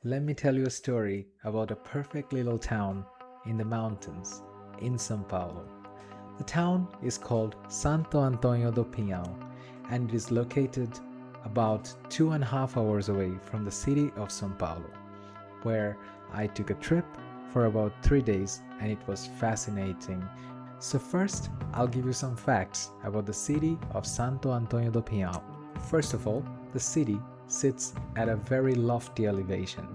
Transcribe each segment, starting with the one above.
Let me tell you a story about a perfect little town in the mountains in Sao Paulo. The town is called Santo Antonio do Pinhal and it is located about 2.5 hours away from the city of Sao Paulo, where I took a trip for about 3 days and it was fascinating. So, first, I'll give you some facts about the city of Santo Antonio do Pinhal. First of all, the city sits at a very lofty elevation.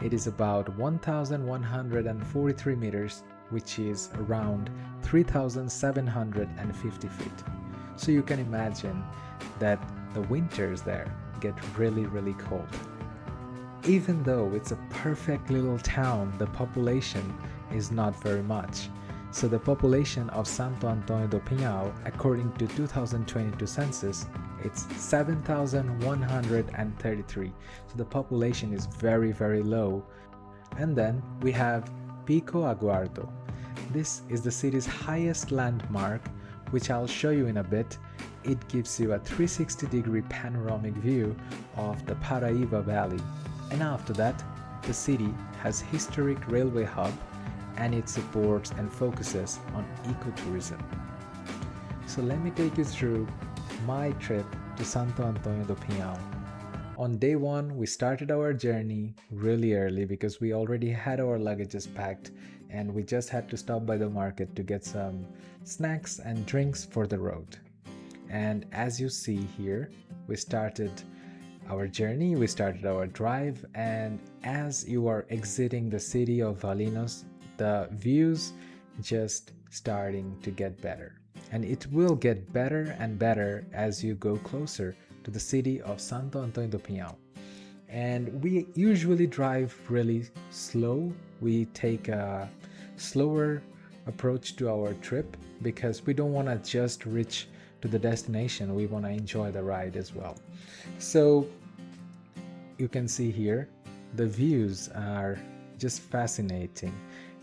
It is about 1,143 meters, which is around 3,750 feet. So you can imagine that the winters there get really, really cold. Even though it's a perfect little town, the population is not very much. So the population of Santo Antonio do Pinhal, according to 2022 census, it's 7,133. So the population is very, very low. And then we have Pico Aguardo. This is the city's highest landmark, which I'll show you in a bit. It gives you a 360-degree panoramic view of the Paraíba Valley. And after that, the city has historic railway hub and it supports and focuses on ecotourism. So let me take you through my trip to Santo Antonio do Pinhal. On day one, we started our journey really early because we already had our luggages packed and we just had to stop by the market to get some snacks and drinks for the road. And as you see here, we started our journey, we started our drive, and as you are exiting the city of Valinos, the views just starting to get better. And it will get better and better as you go closer to the city of Santo Antonio do Pinhal. And we usually drive really slow. We take a slower approach to our trip because we don't want to just reach to the destination. We want to enjoy the ride as well. So you can see here the views are just fascinating,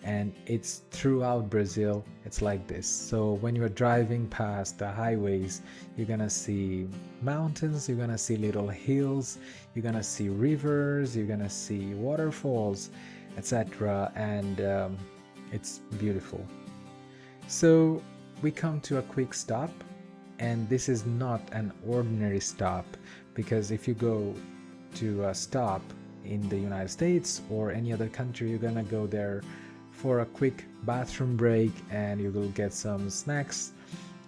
and it's throughout Brazil. It's like this. So when you're driving past the highways, you're gonna see mountains, you're gonna see little hills, you're gonna see rivers, you're gonna see waterfalls, etc. And it's beautiful. So we come to a quick stop, and this is not an ordinary stop, because if you go to a stop in the United States or any other country, you're gonna go there for a quick bathroom break and you will get some snacks.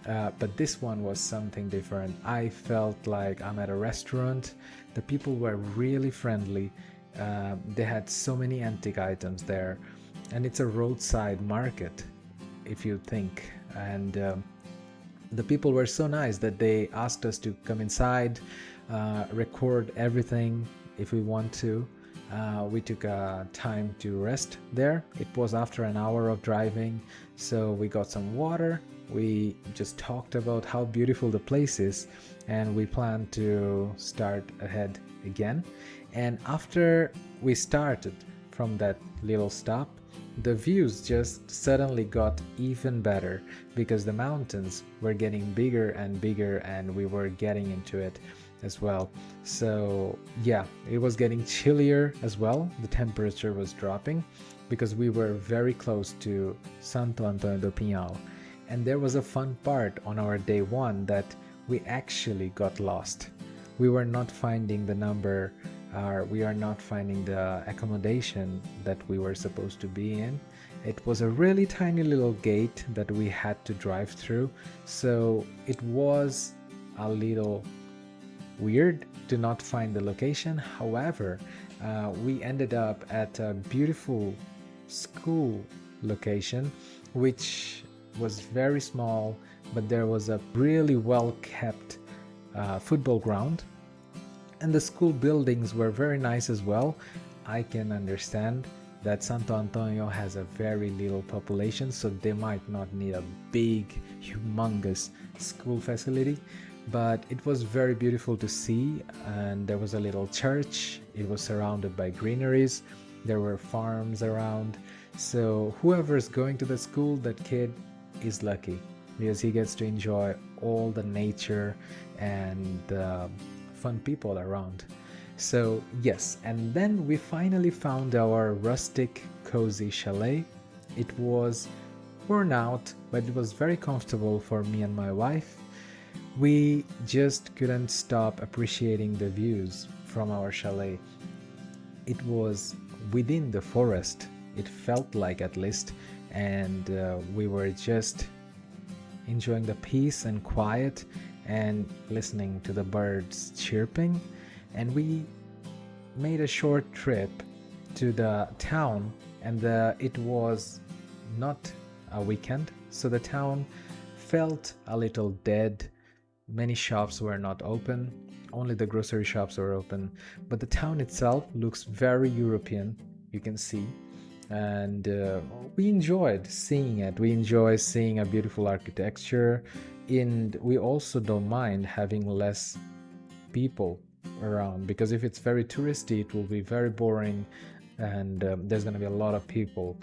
But this one was something different. I felt like I'm at a restaurant. The people were really friendly. They had so many antique items there, and it's a roadside market, if you think. And the people were so nice that they asked us to come inside, record everything if we want to. We took time to rest there. It was after an hour of driving, so we got some water. We just talked about how beautiful the place is, and we plan to start ahead again. And after we started from that little stop, the views just suddenly got even better because the mountains were getting bigger and bigger, and we were getting into it as well. So yeah, it was getting chillier as well. The temperature was dropping because we were very close to Santo Antonio do Pinhal. And there was a fun part on our day one that we actually got lost. We were not finding the number, we are not finding the accommodation that we were supposed to be in. It was a really tiny little gate that we had to drive through, so it was a little weird to not find the location. However, we ended up at a beautiful school location, which was very small, but there was a really well kept football ground, and the school buildings were very nice as well. I can understand that Santo Antonio has a very little population, so they might not need a big, humongous school facility, but it was very beautiful to see. And there was a little church. It was surrounded by greeneries. There were farms around, so whoever's going to the school, that kid is lucky because he gets to enjoy all the nature and the fun people around. So, yes, and then we finally found our rustic, cozy chalet. It was worn out, but it was very comfortable for me and my wife. We just couldn't stop appreciating the views from our chalet. It was within the forest, it felt like at least, and we were just enjoying the peace and quiet and listening to the birds chirping. And we made a short trip to the town, and it was not a weekend, so the town felt a little dead. Many shops were not open, only the grocery shops were open, but the town itself looks very European, you can see. And we enjoyed seeing it. We enjoy seeing a beautiful architecture, and we also don't mind having less people around, because if it's very touristy, it will be very boring, and there's going to be a lot of people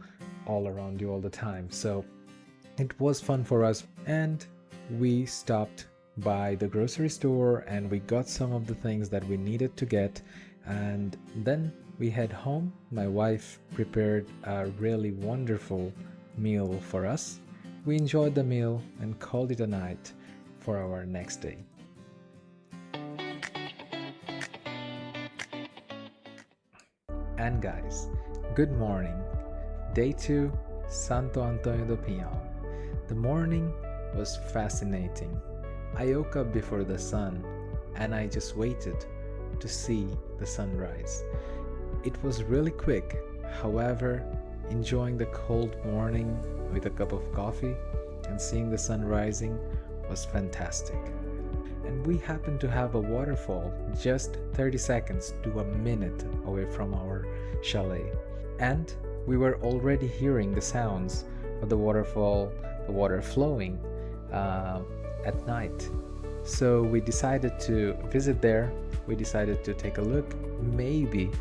all around you all the time. So it was fun for us, and we stopped by the grocery store and we got some of the things that we needed to get, and then we head home. My wife prepared a really wonderful meal for us. We enjoyed the meal and called it a night for our next day. And guys, good morning. Day 2, Santo Antonio do Pinhal. The morning was fascinating. I woke up before the sun and I just waited to see the sunrise. It was really quick, however, enjoying the cold morning with a cup of coffee and seeing the sun rising was fantastic. And we happened to have a waterfall just 30 seconds to a minute away from our chalet. And we were already hearing the sounds of the waterfall, the water flowing at night. So we decided to visit there. We decided to take a look, maybe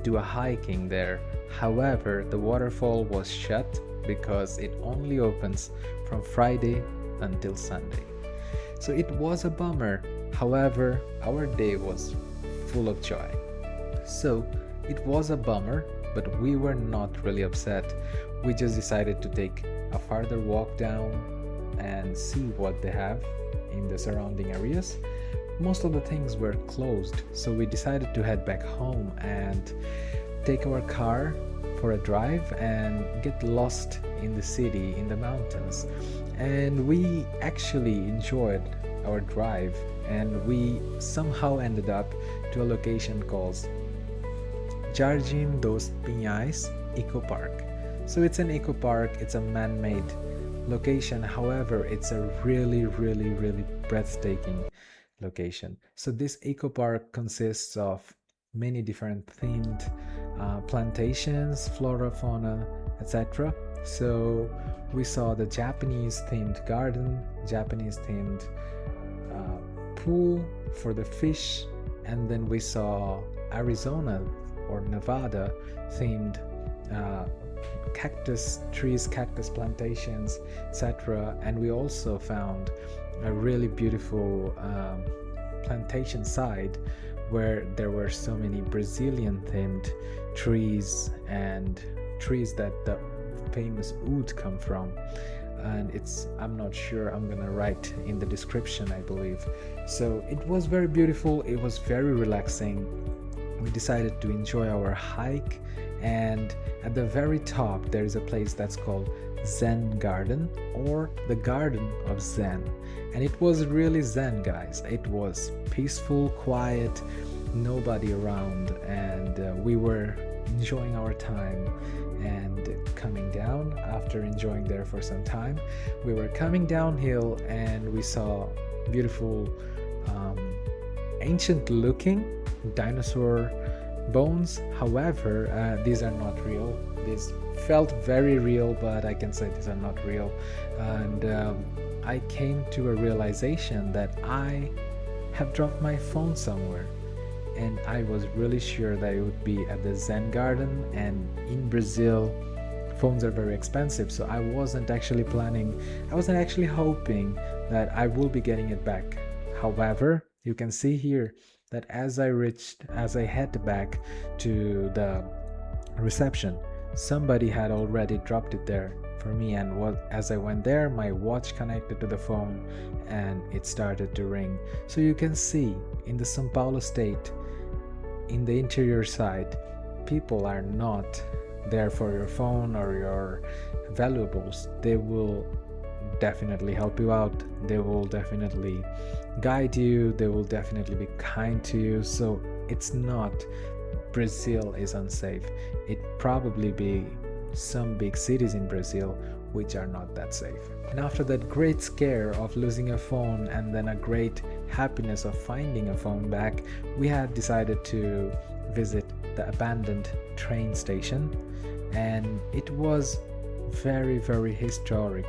do a hiking there. However, the waterfall was shut because it only opens from Friday until Sunday. So it was a bummer. However, our day was full of joy. So it was a bummer, but we were not really upset. We just decided to take a farther walk down and see what they have in the surrounding areas. Most of the things were closed, so we decided to head back home and take our car for a drive and get lost in the city, in the mountains. And we actually enjoyed our drive, and we somehow ended up to a location called Jardim dos Pinhais Eco Park. So it's an eco park, it's a man-made location, however it's a really breathtaking location. So this eco park consists of many different themed plantations, flora, fauna, etc. So we saw the Japanese themed garden, Japanese themed pool for the fish, and then we saw Arizona or Nevada themed cactus trees, cactus plantations, etc. And we also found a really beautiful plantation side where there were so many Brazilian themed trees and trees that the famous oud come from. And I'm not sure, I'm gonna write in the description, I believe. So it was very beautiful, it was very relaxing. We decided to enjoy our hike, and at the very top there is a place that's called Zen Garden, or the Garden of Zen. And it was really Zen, guys. It was peaceful, quiet, nobody around, and we were enjoying our time. And coming down, after enjoying there for some time, we were coming downhill and we saw beautiful ancient looking dinosaur bones. However, these are not real. These felt very real, but I can say these are not real. And I came to a realization that I have dropped my phone somewhere, and I was really sure that it would be at the Zen Garden. And in Brazil, phones are very expensive, so I wasn't actually hoping that I will be getting it back. However, you can see here that as I head back to the reception, somebody had already dropped it there for me, and as I went there, my watch connected to the phone and it started to ring. So you can see in the São Paulo state, in the interior side, people are not there for your phone or your valuables. They will definitely help you out, they will definitely guide you, they will definitely be kind to you. So it's not Brazil is unsafe. It probably be some big cities in Brazil which are not that safe. And after that great scare of losing a phone and then a great happiness of finding a phone back, we had decided to visit the abandoned train station, and it was very, very historic.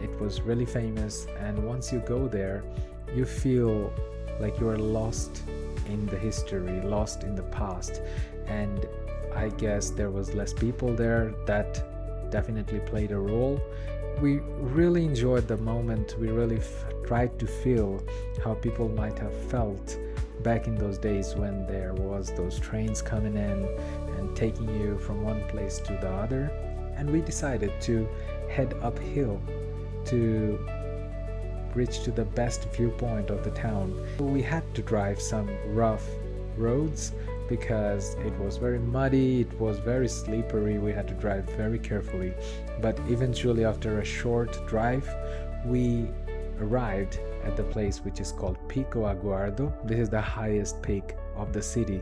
It was really famous, and once you go there, you feel like you are lost in the history, lost in the past. And I guess there was less people there. That definitely played a role. We really enjoyed the moment. We really tried to feel how people might have felt back in those days when there was those trains coming in and taking you from one place to the other. And we decided to head uphill to reach to the best viewpoint of the town. We had to drive some rough roads because it was very muddy, it was very slippery, we had to drive very carefully. But eventually, after a short drive, we arrived at the place which is called Pico Aguardo. This is the highest peak of the city,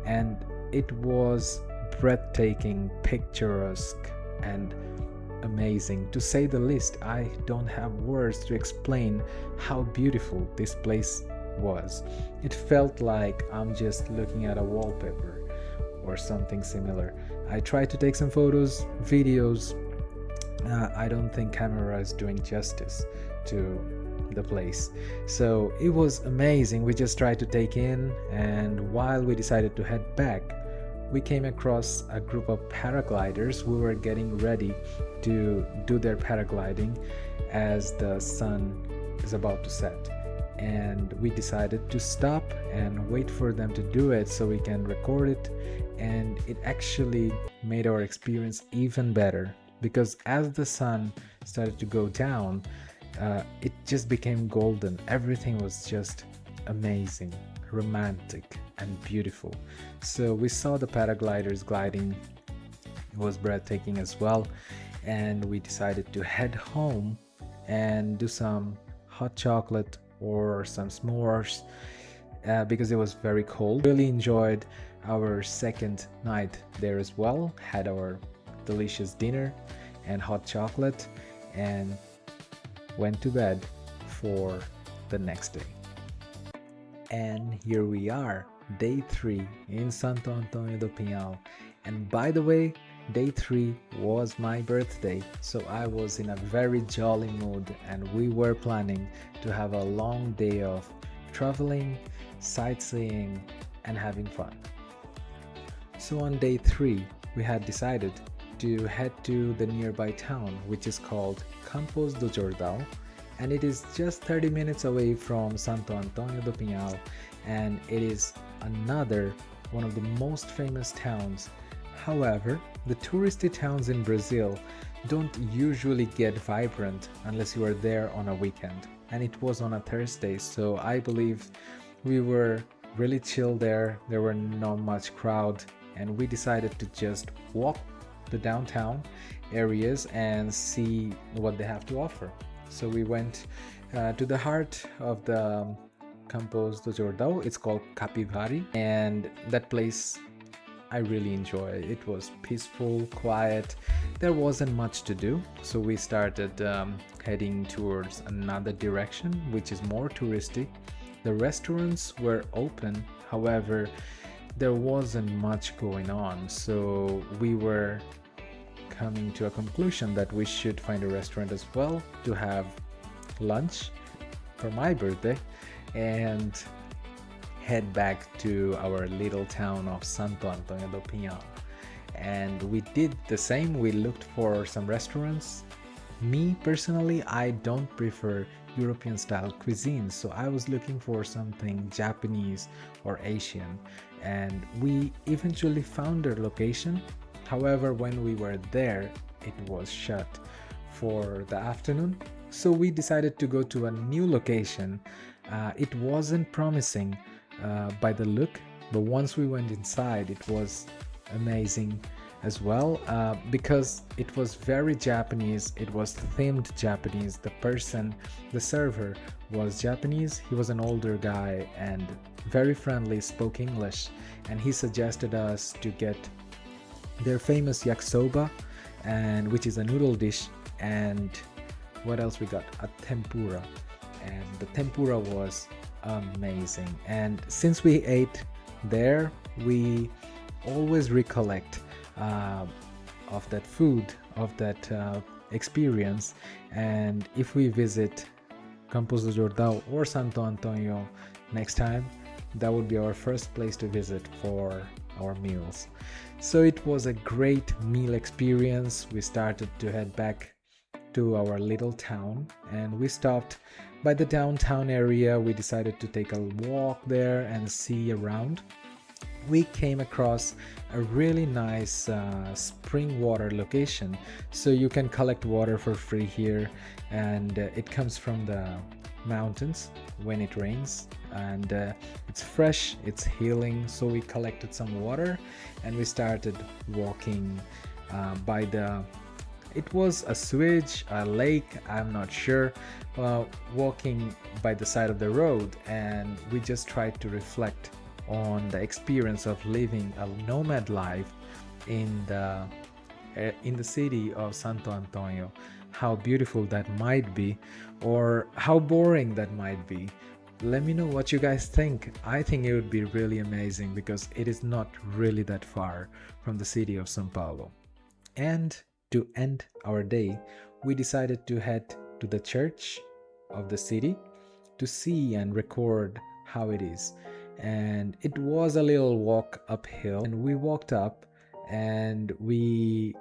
and it was breathtaking, picturesque, and amazing, to say the least. I don't have words to explain how beautiful this place was. It felt like I'm just looking at a wallpaper or something similar. I tried to take some photos, videos. I don't think camera is doing justice to the place. So it was amazing. We just tried to take in, and while we decided to head back, we came across a group of paragliders who were getting ready to do their paragliding as the sun is about to set. And we decided to stop and wait for them to do it so we can record it. And it actually made our experience even better, because as the sun started to go down, it just became golden. Everything was just amazing, romantic, and beautiful. So we saw the paragliders gliding. It was breathtaking as well, and we decided to head home and do some hot chocolate or some s'mores because it was very cold. Really enjoyed our second night there as well. Had our delicious dinner and hot chocolate and went to bed for the next day. And here we are, day 3 in Santo Antônio do Pinhal. And by the way, day 3 was my birthday, so I was in a very jolly mood, and we were planning to have a long day of traveling, sightseeing, and having fun. So on day 3, we had decided to head to the nearby town, which is called Campos do Jordão, and it is just 30 minutes away from Santo Antônio do Pinhal, and it is another one of the most famous towns. However, the touristy towns in Brazil don't usually get vibrant unless you are there on a weekend, and it was on a Thursday, so I believe we were really chill there. There were not much crowd, and we decided to just walk the downtown areas and see what they have to offer. So we went to the heart of the Campos do Jordão. It's called Capivari, and that place I really enjoy. It was peaceful, quiet. There wasn't much to do, so we started heading towards another direction, which is more touristy. The restaurants were open, however, there wasn't much going on, so we were coming to a conclusion that we should find a restaurant as well to have lunch for my birthday and head back to our little town of Santo Antônio do Pinhal. And we did the same. We looked for some restaurants. Me personally, I don't prefer European style cuisine, so I was looking for something Japanese or Asian, and we eventually found our location. However, when we were there, it was shut for the afternoon, so we decided to go to a new location. It wasn't promising by the look, but once we went inside, it was amazing as well, because it was very Japanese. It was themed Japanese. The server was Japanese. He was an older guy and very friendly, spoke English, and he suggested us to get their famous yakisoba, and which is a noodle dish, and what else we got? A tempura, and the tempura was amazing. And since we ate there, we always recollect of that food, of that experience. And if we visit Campos do Jordão or Santo Antonio next time, that would be our first place to visit for our meals. So it was a great meal experience. We started to head back to our little town, and we stopped by the downtown area. We decided to take a walk there and see around. We came across a really nice spring water location, so you can collect water for free here, and it comes from the mountains when it rains, and it's fresh, it's healing. So we collected some water and we started walking by the, it was a sewage, a lake, I'm not sure, walking by the side of the road, and we just tried to reflect on the experience of living a nomad life in the city of Santo Antonio. How beautiful that might be, or how boring that might be. Let me know what you guys think. I think it would be really amazing because it is not really that far from the city of São Paulo. And to end our day, we decided to head to the church of the city to see and record how it is. And it was a little walk uphill, and we walked up and we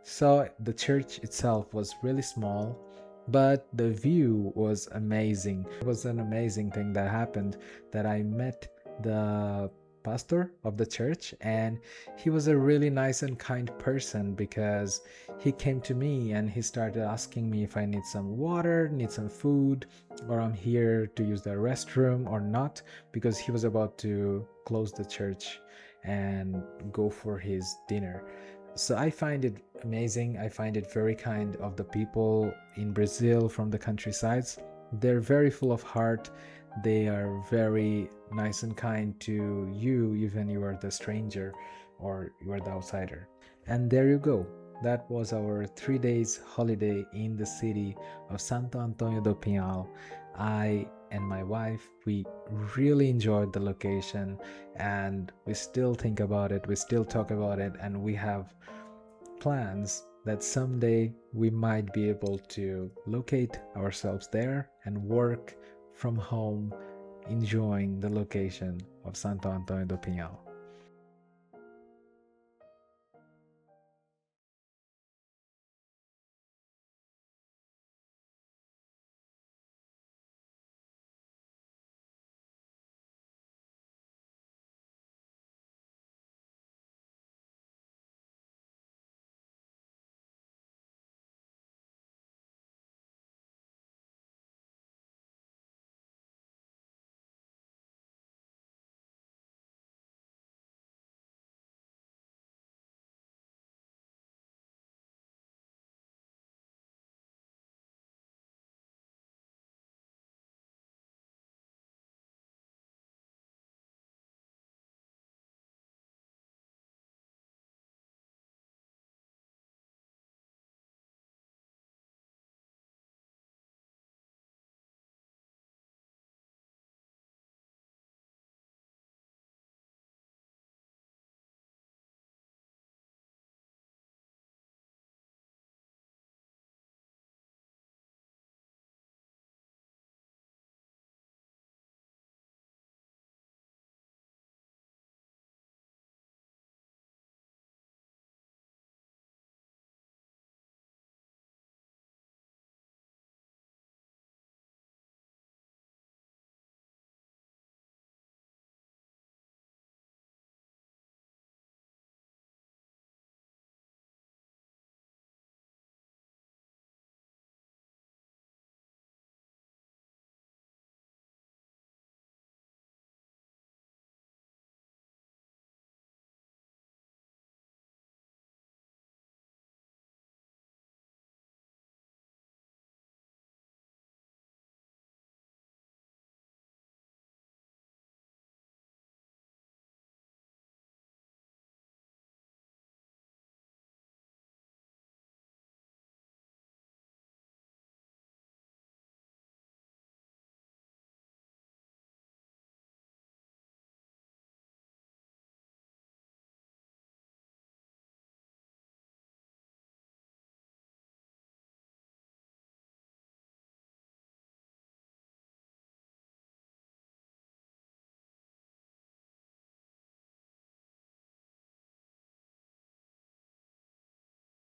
saw the church itself was really small, but the view was amazing. It was an amazing thing that happened, that I met the pastor of the church, and he was a really nice and kind person, because he came to me and he started asking me if I need some water, need some food, or I'm here to use the restroom or not, because he was about to close the church and go for his dinner. So I find it amazing. I find it very kind of the people in Brazil from the countrysides. They're very full of heart. They are very nice and kind to you, even you are the stranger or you are the outsider. And there you go. That was our 3 days holiday in the city of Santo Antonio do Pinhal. I and my wife, we really enjoyed the location, and we still think about it, we still talk about it, and we have plans that someday we might be able to locate ourselves there and work from home, enjoying the location of Santo Antonio do Pinhal.